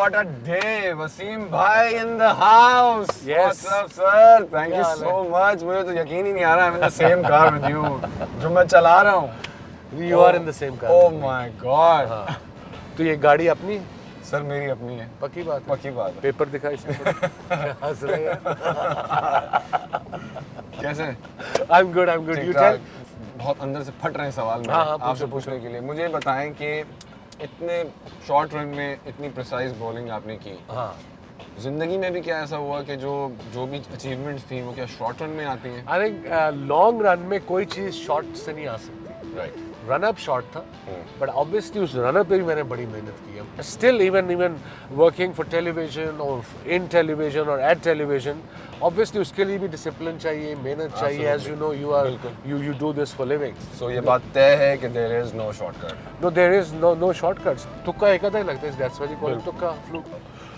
what a day! Wasim bhai in the house. Yes. What's up, sir? Thank you so much. मुझे तो यकीन ही नहीं आ रहा I'm in the same car with you. जो मैं चला रहा हूँ. You are in the same car. Oh my God. हाँ. तो ये गाड़ी अपनी? सर मेरी अपनी है. पक्की बात है. पक्की बात है. पेपर दिखा इसमें. हंस रहे हैं. कैसे? I'm good. You tell. बहुत अंदर से फट रहे हैं सवाल में आपसे पूछने के लिए. मुझे बताएं कि इतने शॉर्ट रन में इतनी प्रिसाइज बॉलिंग आपने की. हाँ. जिंदगी में भी क्या ऐसा हुआ कि जो भी अचीवमेंट्स थी वो क्या शॉर्ट रन में आती हैं? I think लॉन्ग रन में कोई चीज़ शॉर्ट से नहीं आ सकती. राइट. रन अप शॉर्ट था, बट ऑब्वियसली उस रन अप पे भी मैंने बड़ी मेहनत की है. Still even working for television और इन टेलीविजन और एट टेलीविजन, ऑब्वियसली उसके लिए भी डिसिप्लिन चाहिए, मेहनत चाहिए. As you know you do this for living. So ये बात तय है कि there is no shortcut. No there is no shortcuts. तुक्का एक आधा ही लगता है. That's why you call it तुक्का, फ्लूक.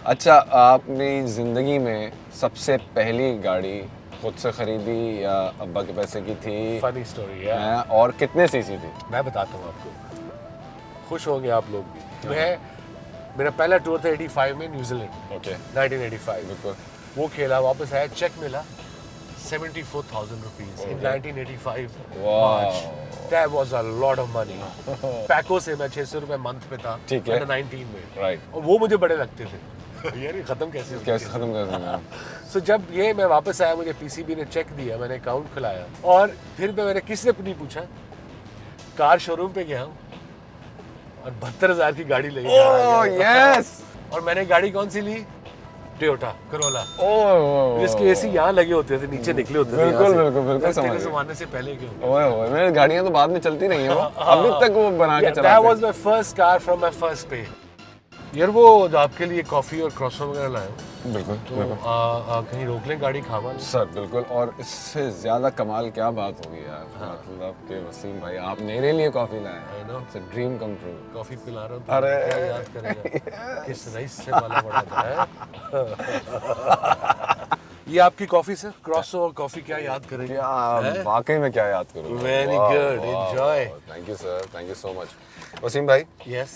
अच्छा, आपने जिंदगी में सबसे पहली गाड़ी खुद से खरीदी या अब्बा के पैसे की थी? फनी स्टोरी है. और कितने सीसी थी? मैं बताता हूँ आपको, खुश होंगे आप लोग भी. मेरा पहला टूर था 85 में न्यूजीलैंड. ओके. 1985. बिल्कुल. वो खेला, वापस आया, चेक मिला 74,000 rupees in 1985 March. That was a lot of money. पैको से मैं 600 रुपए मंथ पे था. ठीक है. 19 में. राइट. और वो मुझे बड़े लगते थे. यार ये खत्म कैसे खत्म कर देंगे? So जब ये मैं वापस आया, मुझे पीसीबी ने चेक दिया, मैंने अकाउंट खुलाया और फिर मैंने किसी से नहीं पूछा, कार शोरूम पे गया हूँ और 72,000 की गाड़ी ले ओह यस. और मैंने गाड़ी कौन सी ली? Toyota Corolla. ओह. जिसके एसी यहाँ लगे होते थे, नीचे निकले होते थे. बिल्कुल समझ. जमाने से पहले के. ओए मेरी गाड़ियाँ तो बाद में चलती रही हैं वो. अभी तक वो बना के चलाते हैं. That was my first car from my first pay. यार वो आपके लिए कॉफी और क्रॉसो वगैरह लाया हूँ. बिल्कुल. तो कहीं रोक लें गाड़ी, खावा सर. बिल्कुल. और इससे ज्यादा कमाल क्या बात होगी यार. मतलब कि वसीम भाई आप मेरे लिए कॉफी लाए हैं. It's a dream come true. Coffee पिला रहा हूँ. अरे क्या याद करेगा किस रईस से वाला बड़ा था. ये आपकी कॉफी सर, क्रॉसो और कॉफी क्या याद करेंगे? क्या वाकई में क्या याद करूँ. Very good. Enjoy. Thank you sir. Thank you so much. Waseem भाई. यस.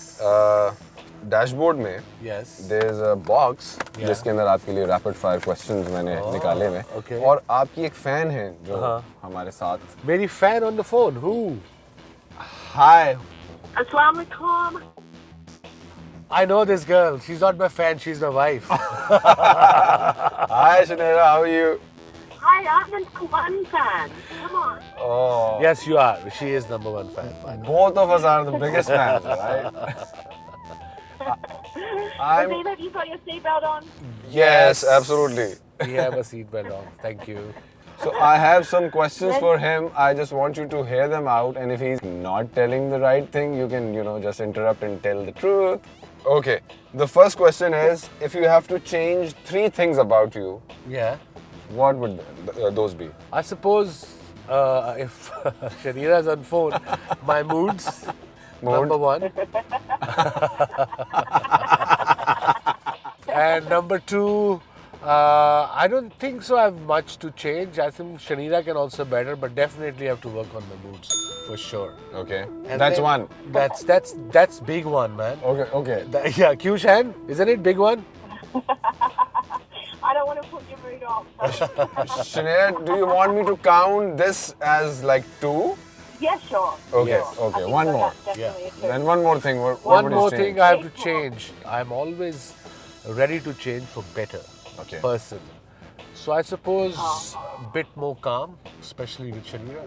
डैशबोर्ड में देयर इज अ बॉक्स जिसके अंदर आपके लिए रैपिड फायर क्वेश्चंस मैंने निकाले हुए. okay. और आपकी एक फैन है जो हमारे साथ. मेरी fan on the phone. Who? Hi. अस्सलाम वालेकुम. I know this girl. She's not my fan. She's my wife. Hi Shanera, how are you? Hi, I'm the number one fan. Come on. Oh. Yes, you are. She is number one fan. Both of us are the biggest fans, right? David, you got your seatbelt on? Yes, absolutely. We have a seatbelt on. Thank you. So I have some questions for him. I just want you to hear them out, and if he's not telling the right thing, you can, just interrupt and tell the truth. Okay. The first question is, if you have to change 3 things about you, Yeah. what would those be? I suppose if Shanira's on phone, my moods. Number 1. And number 2, I don't think so I have much to change. I think Shanira can also better, but definitely have to work on my moods for sure. Okay. And That's then- one. That's big one, man. Okay. Yeah, Q Shan, isn't it big one? I don't want to put your mood off. Shanera, do you want me to count this as like 2? Yeah, sure. Okay. Yes. I Okay. think One so, more. that's definitely a two. Then one more thing. What One would you more change? thing I have to change. I'm always ready to change for better. Okay. Person. So I suppose a bit more calm, especially with Shanira.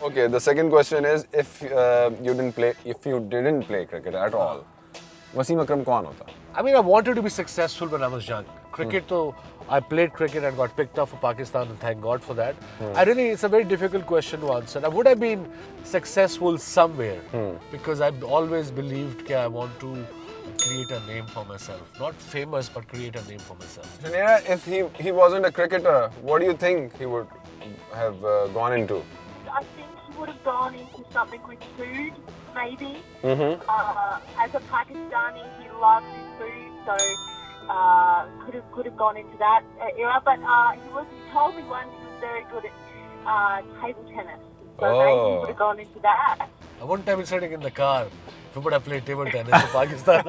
Okay, the second question is, if you didn't play cricket at all, Wasim Akram kaun hota? I mean, I wanted to be successful when I was young. Cricket, though, I played cricket and got picked up for Pakistan, and thank God for that. It's a very difficult question to answer. I would have been successful somewhere because I've always believed that I want to create a name for myself. Not famous, but create a name for myself. Shanera, if he wasn't a cricketer, what do you think he would have gone into? I think he would have gone into something with food, maybe. As a Pakistani, he loves his food, so could have gone into that era. But he told me once he was very good at table tennis, so maybe he would have gone into that. One time we're sitting in the car, we would have played table tennis for Pakistan.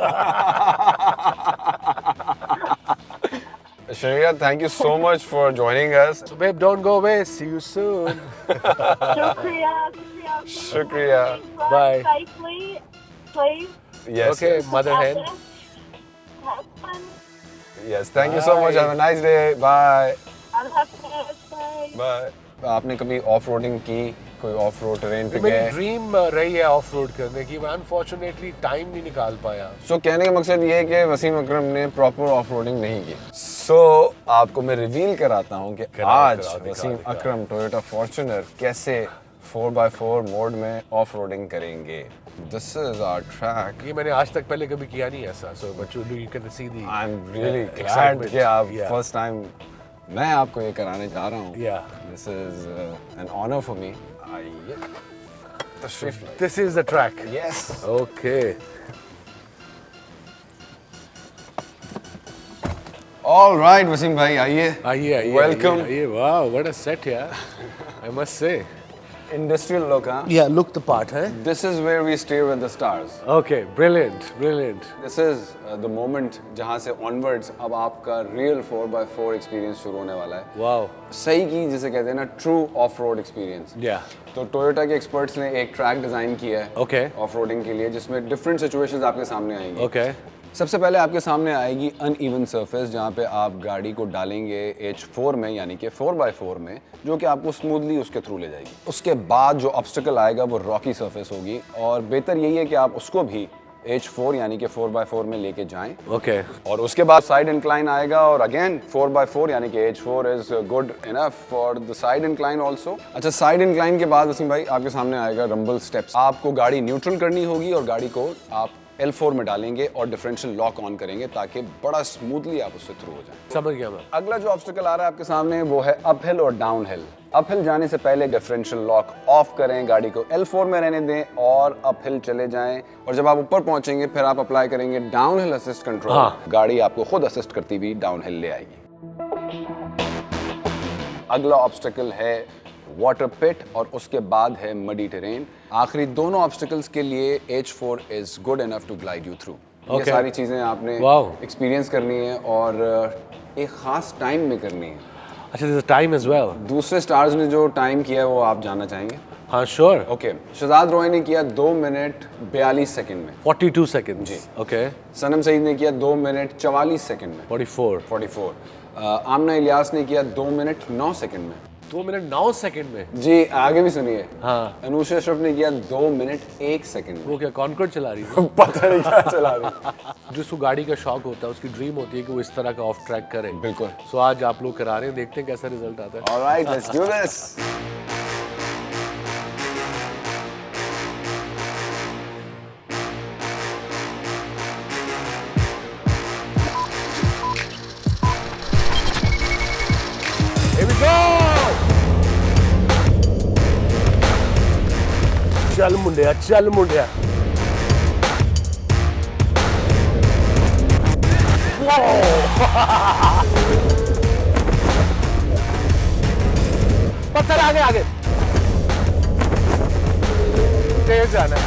Shreya, thank you so much for joining us. So babe, don't go away. See you soon. Shukriya. Shukriya. Drive Bye. safely, please. Yes. Okay, Yes. mother hen. Have fun. Yes. Thank you so much. Bye. Have a nice day. Bye. Allah Hafiz. Bye. Bye. आपने कभी off roading की, कोई of road terrain पे मेरी गए? Dream रही है of road करने की, मैं अनफॉर्चुनेटली टाइम नहीं निकाल पाया. सो कहने का मकसद ये है कि वसीम अकरम ने प्रॉपर ऑफ रोडिंग नहीं की. सो आपको मैं रिवील कराता हूँ कि आज दिखा, वसीम दिखा। अकरम टोयोटा फॉर्च्यूनर कैसे 4x4 मोड में ऑफ रोडिंग करेंगे. This is our track. ये मैंने आज तक पहले कभी किया नहीं ऐसा. So but you can see the. I am really glad excitement. कि आप Yeah. फर्स्ट टाइम मैं आपको ये कराने जा रहा हूँ. Yeah. This is an honour for me. आइए तशरीफ लाइए. This is the track. Yes. Okay. All right Waseem भाई आइए. आइए. Welcome. आइए. Wow, what a set यार. I must say. Industrial look. हाँ. Yeah, look the part, है. This is where we steer with the stars. Okay, brilliant. This is the moment जहाँ से onwards अब आपका real 4x4 experience शुरू होने वाला है. Wow. सही की जिसे कहते हैं ना true off-road experience. Yeah. तो टोयोटा के एक्सपर्ट्स ने एक ट्रैक डिजाइन किया है Okay. ऑफ-रोडिंग के लिए, जिसमें डिफरेंट सिचुएशंस आपके सामने आएंगी. Okay. सबसे पहले आपके सामने आएगी अनइवन सरफेस, जहाँ पे आप गाड़ी को डालेंगे H4 में, यानी कि 4x4 में, जो कि आपको स्मूथली उसके थ्रू ले जाएगी. उसके बाद जो ऑब्स्टिकल आएगा वो रॉकी सरफेस होगी, और बेहतर यही है कि आप उसको भी H4 यानी कि 4x4 में लेके जाएं. Okay. और उसके बाद साइड इंक्लाइन आएगा, और अगेन 4x4 यानी कि H4 is good enough for the side incline also. अच्छा, साइड इंक्लाइन के बाद वसीम भाई आपके सामने आएगा रंबल स्टेप्स. आपको गाड़ी न्यूट्रल करनी होगी और गाड़ी को आप L4 में डालेंगे और डिफरेंशियल लॉक ऑन करेंगे ताकि बड़ा स्मूथली आप उससे थ्रू हो जाएं. समझ गया मैं. अगला जो ऑब्स्टिकल आ रहा है आपके सामने वो है अपहिल और डाउनहिल. अपहिल जाने से पहले डिफरेंशियल लॉक ऑफ करें, गाड़ी को L4 में रहने दें और अपहिल चले जाएं. और जब आप ऊपर पहुंचेंगे फिर आप अप्लाई करेंगे डाउनहिल असिस्ट कंट्रोल. हाँ. गाड़ी आपको खुद असिस्ट करती हुई डाउनहिल ले आएगी. अगला ऑब्स्टिकल है वाटर पिट और उसके बाद है मडी टेरेन. आखिरी दोनों ऑब्स्टिकल्स के लिए H4 is good enough to glide you through. ये Okay. सारी चीजें आपने Wow. एक्सपीरियंस करनी है और एक खास टाइम में करनी है. अच्छा, there's a time as well. दूसरे स्टार्स ने जो टाइम किया है वो आप जानना चाहेंगे? हाँ, sure. ओके. शहजाद रॉय ने किया 2 मिनट 42 सेकंड में. 42 seconds. जी. Okay. सनम सईद ने किया 2 मिनट 44 सेकंड में. 44. 44. आमना इलियास ने किया 2 मिनट 9 सेकंड में. 2 मिनट 9 सेकंड में. जी, आगे भी सुनिए. हाँ. अनुषा अशरफ ने किया 2 मिनट 1 सेकंड में. वो क्या कॉन्कॉर्ड चला रही है? पता नहीं क्या चला रही. जिसको गाड़ी का शौक होता है, उसकी ड्रीम होती है कि वो इस तरह का ऑफ ट्रैक करे. बिल्कुल. सो आज आप लोग करा रहे हैं, देखते हैं कैसा रिजल्ट आता है. Alright, let's do this. Here we go! चल मुंडिया, चल मुंडिया. पत्थर आगे आगे. तेज जाना है.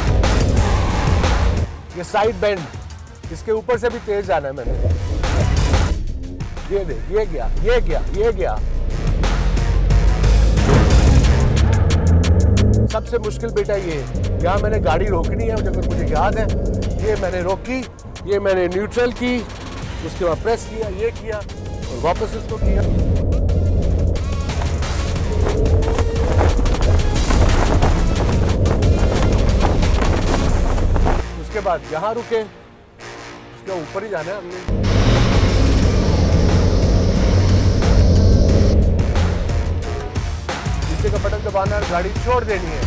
ये साइड बेंड, इसके ऊपर से भी तेज जाना है मैंने. ये देख, ये गया, ये गया, ये गया. सबसे मुश्किल बेटा ये, यहाँ मैंने गाड़ी रोकनी है, अगर मुझे याद है. ये मैंने रोकी, ये मैंने न्यूट्रल की, उसके बाद प्रेस किया, ये किया और वापस इसको किया. उसके बाद यहाँ रुके, उसके ऊपर ही जाना है हमने. का बटन दबाना है, गाड़ी छोड़ देनी है.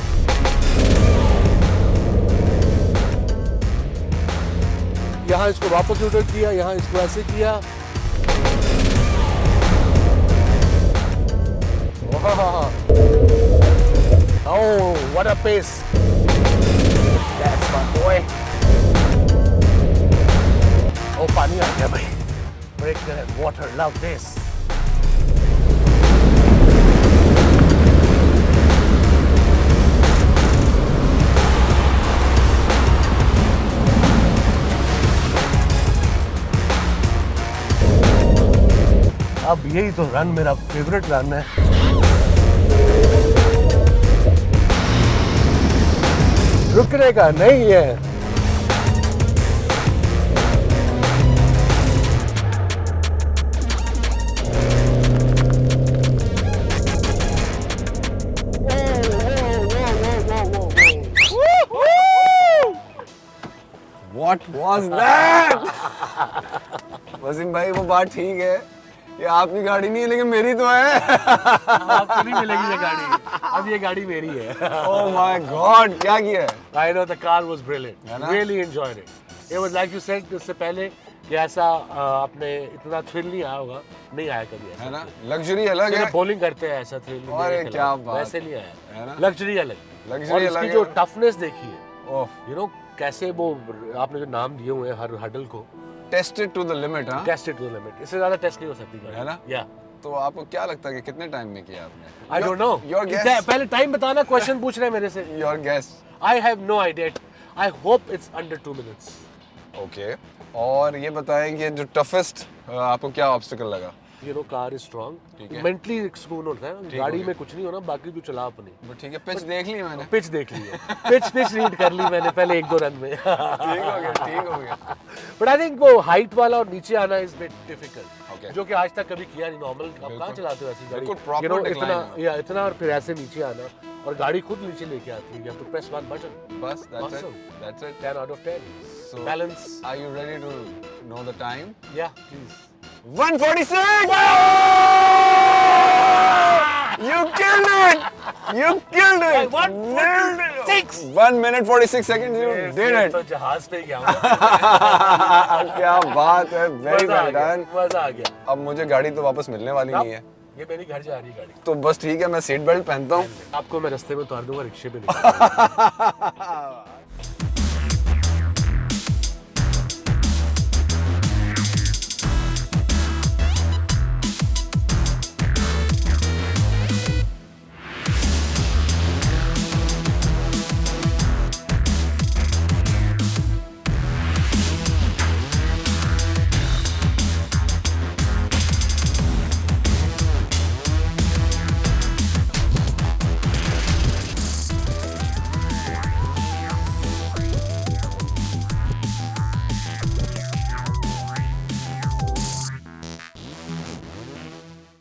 यहाँ इसको वापस न्यूट्रल किया, यहाँ इसको ऐसे किया. Oh, what a pace! That's my boy. Oh, पानी आ गया भाई. Breaker and water, love this. यही तो रन मेरा फेवरेट रन है। रुकने का नहीं है। What was that? वसीम भाई वो बात ठीक है, ये आपकी गाड़ी नहीं है लेकिन मेरी तो है। आपको नहीं मिलेगी ये गाड़ी, अब ये गाड़ी मेरी है। Oh my God, क्या किया है? I know the car was brilliant. है ना? Really enjoyed it. It was like you said इससे पहले कि ऐसा आपने इतना थ्रिल नहीं आया होगा, नहीं आया कभी ऐसा। है ना, लग्जरी अलग है। बॉलिंग करते हैं ऐसा थ्रिल अरे क्या बात, वैसे नहीं है आया। ना? लग्जरी अलग, Luxury और अलग इसकी है। जो टफनेस देखी है, ओह, यू नो कैसे वो आपने जो नाम दिए हुए हैं हर हडल को, टेस्टेड टू द लिमिट। हाँ, टेस्टेड टू द लिमिट, इससे ज्यादा टेस्ट नहीं हो सकती गाड़ी, है ना? या तो आपको क्या लगता है कि कितने टाइम में किया आपने? I don't know. Your guess, पहले टाइम बताना, क्वेश्चन पूछ रहे हैं मेरे से। Your guess. I have no idea. I hope it's under 2 minutes। Okay, और ये बताएं कि जो टफेस्ट आपको क्या ऑब्स्टिकल लगा? यू नो कार इज ठीक स्ट्रांग, है। मेंटली सुकून होता है, ठीक गाड़ी हो गया। में कुछ नहीं होना, बाकी तू चला अपनी। बट ठीक है, पिच देख ली मैंने। पिच देख ली है, पिच रीड कर ली मैंने पहले 1-2 रन में। ठीक हो गया, ठीक हो गया। बट आई थिंक वो हाइट वाला और नीचे आना इज बिट डिफिकल्ट, Okay. जो कि आज तक कभी किया नहीं। नॉर्मल आप कहाँ चलाते हो ऐसी गाड़ी? बिल्कुल proper You know, decline इतना है। या इतना और फिर ऐसे नीचे आना, और गाड़ी खुद नीचे लेके आती है। You have to press one button. बस, that's it, Awesome. that's it. 10 out of 10. So, Balance. are you ready to know the time? Yeah, please. 146! You killed it! You killed it! 146! 1 minute 46 seconds, you did it! तो जहाज पे गया हूँ। क्या बात है, very मजा आ well गया, done. मजा आ गया। अब मुझे गाड़ी तो वापस मिलने वाली नहीं है, ये मेरी घर जा रही है गाड़ी। तो बस ठीक है, मैं सीट बेल्ट पहनता हूँ। आपको मैं रास्ते में उतार दूंगा, रिक्शे पे निकाल दूंगा।